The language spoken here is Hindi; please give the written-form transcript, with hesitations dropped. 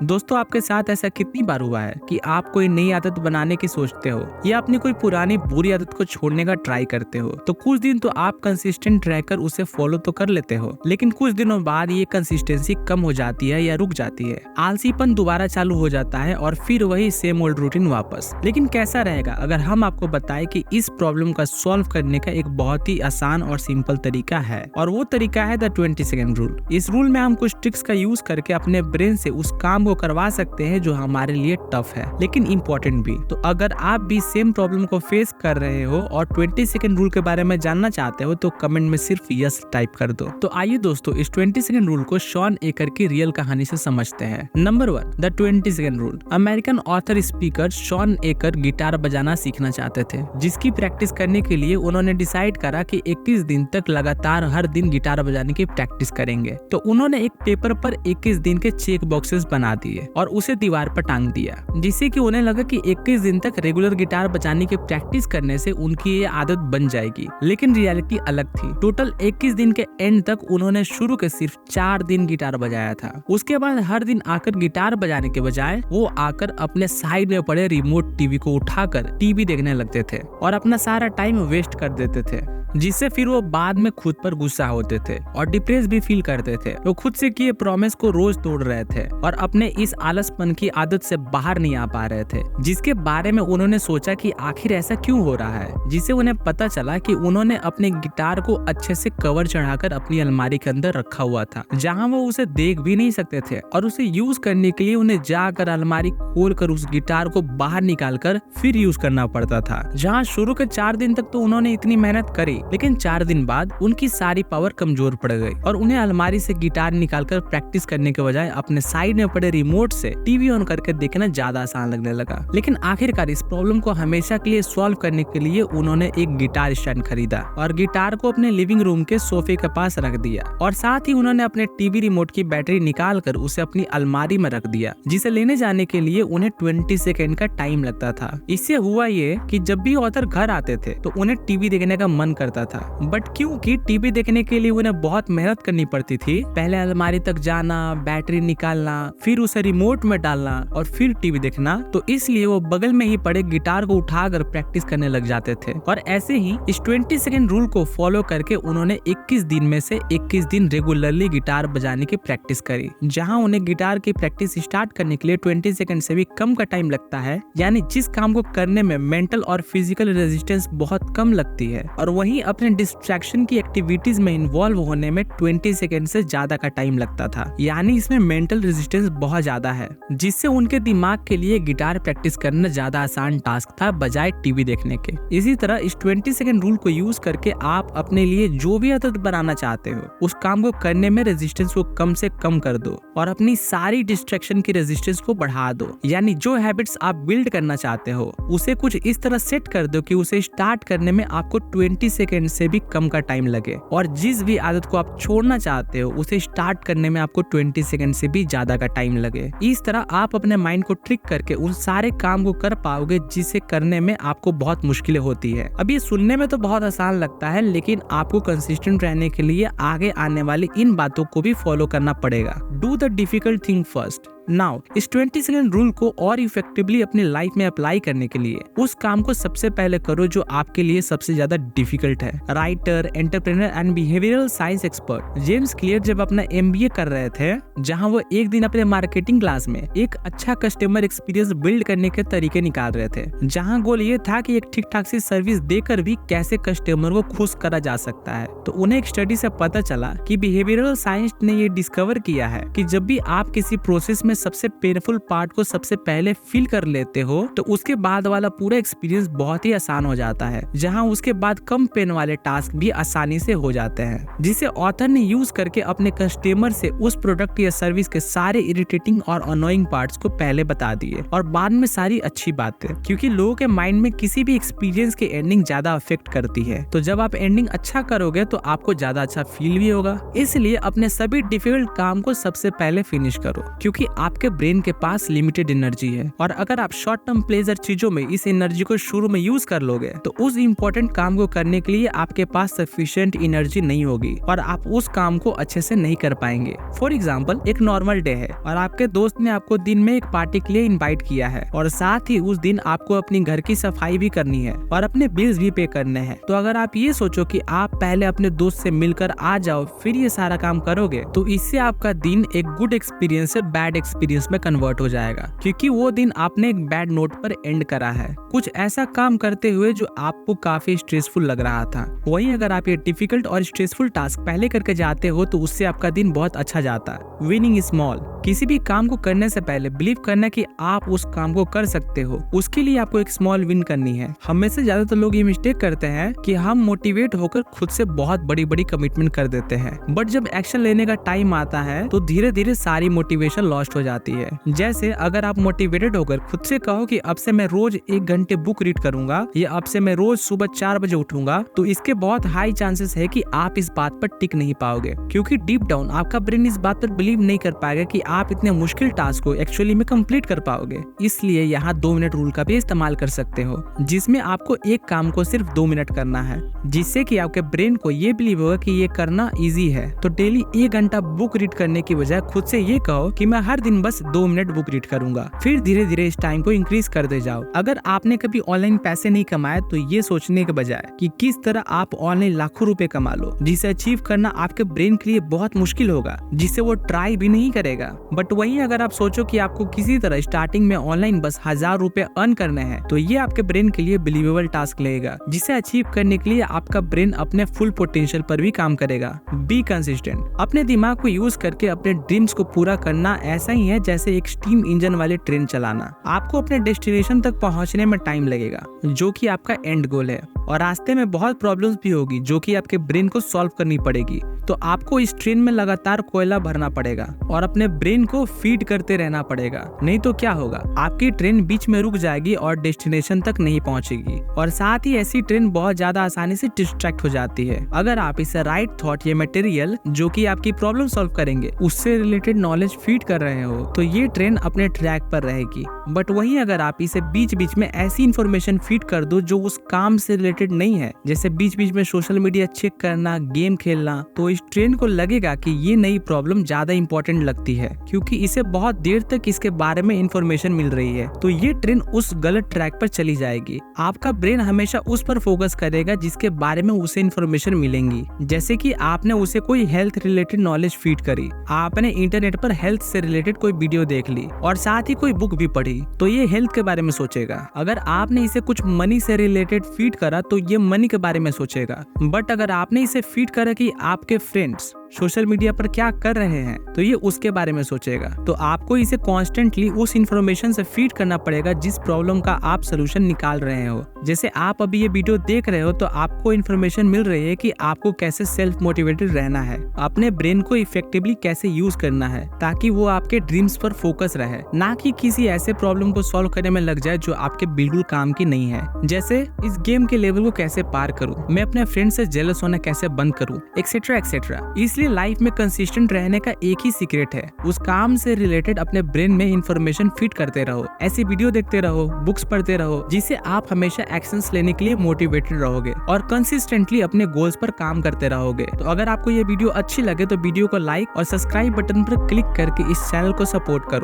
दोस्तों, आपके साथ ऐसा कितनी बार हुआ है कि आप कोई नई आदत बनाने की सोचते हो या अपनी कोई पुरानी बुरी आदत को छोड़ने का ट्राई करते हो, तो कुछ दिन तो आप कंसिस्टेंट रहकर उसे फॉलो तो कर लेते हो, लेकिन कुछ दिनों बाद ये कंसिस्टेंसी कम हो जाती है या रुक जाती है। आलसीपन दोबारा चालू हो जाता है और फिर वही सेम ओल्ड रूटीन वापस। लेकिन कैसा रहेगा अगर हम आपको बताएं कि इस प्रॉब्लम का सॉल्व करने का एक बहुत ही आसान और सिंपल तरीका है, और वो तरीका है द 20 सेकेंड रूल। इस रूल में हम कुछ ट्रिक्स का यूज करके अपने ब्रेन से उस काम को करवा सकते हैं जो हमारे लिए टफ है लेकिन इम्पोर्टेंट भी। तो अगर आप भी सेम प्रॉब्लम को फेस कर रहे हो और 20 सेकेंड रूल के बारे में जानना चाहते हो तो कमेंट में सिर्फ यस टाइप कर दो। तो आइए दोस्तों, इस 20 सेकेंड रूल को शॉन एकर की रियल कहानी से समझते हैं। Number 1, the 20 second rule. American author speaker Shawn Achor guitar बजाना सीखना चाहते थे, जिसकी प्रैक्टिस करने के लिए उन्होंने डिसाइड करा कि 21 दिन तक लगातार हर दिन गिटार बजाने की प्रैक्टिस करेंगे। तो उन्होंने एक पेपर पर 21 दिन के चेक बॉक्सेस बना दिए और उसे दीवार पर टांग दिया, जिससे कि उन्हें लगा कि 21 दिन तक रेगुलर गिटार बजाने की प्रैक्टिस करने से उनकी ये आदत बन जाएगी। लेकिन रियलिटी अलग थी। टोटल 21 दिन के एंड तक उन्होंने शुरू के सिर्फ 4 दिन गिटार बजाया था। उसके बाद हर दिन आकर गिटार बजाने के बजाय वो आकर अपने साइड में पड़े रिमोट टीवी को उठाकर टीवी देखने लगते थे और अपना सारा टाइम वेस्ट कर देते थे, जिससे फिर वो बाद में खुद पर गुस्सा होते थे और डिप्रेस भी फील करते थे। वो खुद से किए प्रॉमिस को रोज तोड़ रहे थे और अपने इस आलसपन की आदत से बाहर नहीं आ पा रहे थे, जिसके बारे में उन्होंने सोचा कि आखिर ऐसा क्यों हो रहा है। जिससे उन्हें पता चला कि उन्होंने अपने गिटार को अच्छे से कवर चढ़ाकर अपनी अलमारी के अंदर रखा हुआ था, जहाँ वो उसे देख भी नहीं सकते थे, और उसे यूज करने के लिए उन्हें जाकर अलमारी खोलकर उस गिटार को बाहर निकालकर फिर यूज करना पड़ता था। जहाँ शुरू के 4 दिन तक तो उन्होंने इतनी मेहनत करी, लेकिन 4 दिन बाद उनकी सारी पावर कमजोर पड़ गई और उन्हें अलमारी से गिटार निकालकर प्रैक्टिस करने के बजाय अपने साइड में पड़े रिमोट से टीवी ऑन करके देखना ज्यादा आसान लगने लगा। लेकिन आखिरकार इस प्रॉब्लम को हमेशा के लिए सॉल्व करने के लिए उन्होंने एक गिटार स्टैंड खरीदा और गिटार को अपने लिविंग रूम के सोफे के पास रख दिया, और साथ ही उन्होंने अपने टीवी रिमोट की बैटरी निकाल कर उसे अपनी अलमारी में रख दिया, जिसे लेने जाने के लिए उन्हें 20 सेकेंड का टाइम लगता था। इससे हुआ ये कि जब भी ऑथर घर आते थे तो उन्हें टीवी देखने का मन करता था, बट क्योंकि टीवी देखने के लिए उन्हें बहुत मेहनत करनी पड़ती थी, पहले अलमारी तक जाना, बैटरी निकालना, फिर उसे रिमोट में डालना और फिर टीवी देखना, तो इसलिए वो बगल में ही पड़े गिटार को उठाकर प्रैक्टिस करने लग जाते थे। और ऐसे ही इस 20 सेकेंड रूल को फॉलो करके उन्होंने 21 दिन में से 21 दिन रेगुलरली गिटार बजाने की प्रैक्टिस करी, जहां उन्हें गिटार की प्रैक्टिस स्टार्ट करने के लिए 20 सेकेंड से भी कम का टाइम लगता है, यानी जिस काम को करने में मेंटल और फिजिकल रेजिस्टेंस बहुत कम लगती है, और वहीं अपने डिस्ट्रैक्शन की एक्टिविटीज में इन्वॉल्व होने में 20 सेकेंड से ज्यादा का टाइम लगता था, यानी इसमें मेंटल रेजिस्टेंस बहुत ज्यादा है, जिससे उनके दिमाग के लिए गिटार प्रैक्टिस करना ज्यादा आसान टास्क था बजाय टीवी देखने के। इसी तरह इस 20 सेकेंड रूल को यूज करके आप अपने लिए जो भी आदत बनाना चाहते हो उस काम को करने में रेजिस्टेंस को कम से कम कर दो और अपनी सारी डिस्ट्रैक्शन की रेजिस्टेंस को बढ़ा दो। यानी जो हैबिट्स आप बिल्ड करना चाहते हो उसे कुछ इस तरह सेट कर दो कि उसे स्टार्ट करने में आपको 20 सेकेंड से भी कम का टाइम लगे, और जिस भी आदत को आप छोड़ना चाहते हो उसे स्टार्ट करने में आपको 20 सेकेंड से भी ज्यादा का टाइम लगे। इस तरह आप अपने माइंड को ट्रिक करके उन सारे काम को कर पाओगे जिसे करने में आपको बहुत मुश्किलें होती है। अब ये सुनने में तो बहुत आसान लगता है, लेकिन आपको कंसिस्टेंट रहने के लिए आगे आने वाली इन बातों को भी फॉलो करना पड़ेगा। Do the difficult thing first. Now इस 20 सेकेंड रूल को और इफेक्टिवली अपनी लाइफ में अप्लाई करने के लिए उस काम को सबसे पहले करो जो आपके लिए सबसे ज्यादा डिफिकल्ट है। Writer, entrepreneur and behavioural science expert James clear जब अपना MBA कर रहे थे, जहां वो एक दिन अपने मार्केटिंग क्लास में एक अच्छा कस्टमर एक्सपीरियंस बिल्ड करने के तरीके निकाल रहे थे, जहां गोल ये था कि एक ठीक ठाक सी सर्विस देकर भी कैसे कस्टमर को खुश करा जा सकता है। तो उन्हें एक स्टडी से पता चला कि बिहेवियरल साइंस ने ये डिस्कवर किया है कि जब भी आप किसी प्रोसेस में सबसे पेनफुल पार्ट को सबसे पहले फील कर लेते हो तो उसके बाद वाला पूरा एक्सपीरियंस बहुत ही आसान हो जाता है, जहां उसके बाद कम पेन वाले टास्क भी आसानी से हो जाते हैं, जिसे ऑथर ने यूज करके अपने कस्टमर से उस प्रोडक्ट या सर्विस के सारे इरिटेटिंग और अनोइंग पार्ट्स को पहले बता दिए और बाद में सारी अच्छी बातें, क्योंकि लोगों के माइंड में किसी भी एक्सपीरियंस की एंडिंग ज्यादा अफेक्ट करती है। तो जब आप एंडिंग अच्छा करोगे तो आपको ज्यादा अच्छा फील भी होगा। इसलिए अपने सभी डिफिकल्ट काम को सबसे पहले फिनिश करो, क्योंकि आपके ब्रेन के पास लिमिटेड एनर्जी है, और अगर आप शॉर्ट टर्म प्लेजर चीजों में इस एनर्जी को शुरू में यूज कर लोगे तो उस इम्पोर्टेंट काम को करने के लिए आपके पास सफिशिएंट एनर्जी नहीं होगी और आप उस काम को अच्छे से नहीं कर पाएंगे। फॉर एग्जाम्पल, एक नॉर्मल डे है और आपके दोस्त ने आपको दिन में एक पार्टी के लिए इन्वाइट किया है और साथ ही उस दिन आपको अपनी घर की सफाई भी करनी है और अपने बिल्स भी पे करने हैं। तो अगर आप ये सोचो कि आप पहले अपने दोस्त से मिलकर आ जाओ फिर ये सारा काम करोगे तो इससे आपका दिन एक गुड एक्सपीरियंस से बैड एक्सपीरियंस में कन्वर्ट हो जाएगा, क्योंकि वो दिन आपने एक बैड नोट पर एंड करा है, कुछ ऐसा काम करते हुए जो आपको काफी स्ट्रेसफुल लग रहा था। वहीं अगर आप ये डिफिकल्ट और स्ट्रेसफुल टास्क पहले करके जाते हो तो उससे आपका दिन बहुत अच्छा जाता है। विनिंग स्मॉल, किसी भी काम को करने से पहले बिलीव करना कि आप उस काम को कर सकते हो, उसके लिए आपको एक स्मॉल विन करनी है। हमें से ज्यादातर लोग ये मिस्टेक करते हैं कि हम मोटिवेट होकर खुद से बहुत बड़ी बड़ी कमिटमेंट कर देते हैं, बट जब एक्शन लेने का टाइम आता है तो धीरे धीरे सारी मोटिवेशन लॉस्ट हो जाती है। जैसे अगर आप मोटिवेटेड होकर खुद से कहो कि अब से मैं रोज 1 घंटे बुक रीड करूंगा या अब से मैं रोज सुबह 4 बजे उठूंगा, तो इसके बहुत हाई चांसेस है कि आप इस बात पर टिक नहीं पाओगे, क्योंकि डीप डाउन आपका ब्रेन इस बात पर बिलीव नहीं कर पाएगा कि आप इतने मुश्किल टास्क को एक्चुअली में कंप्लीट कर पाओगे। इसलिए यहाँ 2 मिनट रूल का भी इस्तेमाल कर सकते हो, जिसमें आपको एक काम को सिर्फ 2 मिनट करना है, जिससे कि आपके ब्रेन को ये बिलीव होगा कि ये करना इजी है। तो डेली 1 घंटा बुक रीड करने की बजाय खुद से ये कहो कि मैं हर दिन बस 2 मिनट बुक रीड करूंगा, फिर धीरे धीरे इस टाइम को इंक्रीज करते जाओ। अगर आपने कभी ऑनलाइन पैसे नहीं कमाए तो ये सोचने के बजाय कि किस तरह आप ऑनलाइन लाखों रुपए कमा लो, जिसे अचीव करना आपके ब्रेन के लिए बहुत मुश्किल होगा, जिसे वो ट्राई भी नहीं करेगा। बट वहीं अगर आप सोचो कि आपको किसी तरह स्टार्टिंग में ऑनलाइन बस 1000 रुपए अर्न करने हैं, तो ये आपके ब्रेन के लिए बिलीवेबल टास्क लगेगा, जिसे अचीव करने के लिए आपका ब्रेन अपने फुल पोटेंशियल पर भी काम करेगा। बी कंसिस्टेंट, अपने दिमाग को यूज करके अपने ड्रीम्स को पूरा करना ऐसा ही है जैसे एक स्टीम इंजन वाले ट्रेन चलाना। आपको अपने डेस्टिनेशन तक पहुंचने में टाइम लगेगा, जो कि आपका एंड गोल है, और रास्ते में बहुत प्रॉब्लम्स भी होगी जो कि आपके ब्रेन को सॉल्व करनी पड़ेगी। तो आपको इस ट्रेन में लगातार कोयला भरना पड़ेगा और अपने ब्रेन को फीड करते रहना पड़ेगा, नहीं तो क्या होगा, आपकी ट्रेन बीच में रुक जाएगी और डेस्टिनेशन तक नहीं पहुंचेगी। और साथ ही ऐसी ट्रेन बहुत ज्यादा आसानी से डिस्ट्रैक्ट हो जाती है। अगर आप इसे राइट थॉट या मटेरियल जो कि आपकी प्रॉब्लम सॉल्व करेंगे उससे रिलेटेड नॉलेज फीड कर रहे हो तो ये ट्रेन अपने ट्रैक पर रहेगी। बट वहीं अगर आप इसे बीच बीच में ऐसी इन्फॉर्मेशन फीड कर दो जो उस काम से रिलेटेड नहीं है, जैसे बीच बीच में सोशल मीडिया चेक करना, गेम खेलना, तो इस ट्रेन को लगेगा कि ये नई प्रॉब्लम ज्यादा इंपॉर्टेंट लगती है, क्योंकि इसे बहुत देर तक इसके बारे में इंफॉर्मेशन मिल रही है। तो ये ट्रेन उस गलत ट्रैक पर चली जाएगी। आपका ब्रेन हमेशा उस पर फोकस करेगा जिसके बारे में उसे इंफॉर्मेशन मिलेंगी। जैसे कि आपने उसे कोई हेल्थ रिलेटेड नॉलेज फीड करी, आपने इंटरनेट पर हेल्थ से रिलेटेड कोई वीडियो देख ली और साथ ही कोई बुक भी पढ़ी, तो ये हेल्थ के बारे में सोचेगा। अगर आपने इसे कुछ मनी से रिलेटेड फीड करा तो ये मनी के बारे में सोचेगा। बट अगर आपने इसे फीड करा कि आपके फ्रेंड्स सोशल मीडिया पर क्या कर रहे हैं, तो ये उसके बारे में सोचेगा। तो आपको इसे कॉन्स्टेंटली उस इन्फॉर्मेशन से फीड करना पड़ेगा जिस प्रॉब्लम का आप सोल्यूशन निकाल रहे हो। जैसे आप अभी ये वीडियो देख रहे हो तो आपको इन्फॉर्मेशन मिल रही है कि आपको कैसे सेल्फ मोटिवेटेड रहना है, अपने ब्रेन को इफेक्टिवली कैसे यूज करना है ताकि वो आपके ड्रीम्स पर फोकस रहे, ना कि किसी ऐसे प्रॉब्लम को सॉल्व करने में लग जाए जो आपके बिल्कुल काम की नहीं है। जैसे इस गेम के लेवल को कैसे पार करूं, मैं अपने फ्रेंड से जेलस होना कैसे बंद करूं, एक्सेट्रा एक्सेट्रा। इसलिए लाइफ में कंसिस्टेंट रहने का एक ही सीक्रेट है, उस काम से रिलेटेड अपने ब्रेन में इंफॉर्मेशन फीड करते रहो, ऐसी वीडियो देखते रहो, बुक्स पढ़ते रहो, जिससे आप हमेशा एक्शंस लेने के लिए मोटिवेटेड रहोगे और कंसिस्टेंटली अपने गोल्स पर काम करते रहोगे। तो अगर आपको ये वीडियो अच्छी लगे तो वीडियो को लाइक और सब्सक्राइब बटन पर क्लिक करके इस चैनल को सपोर्ट करो।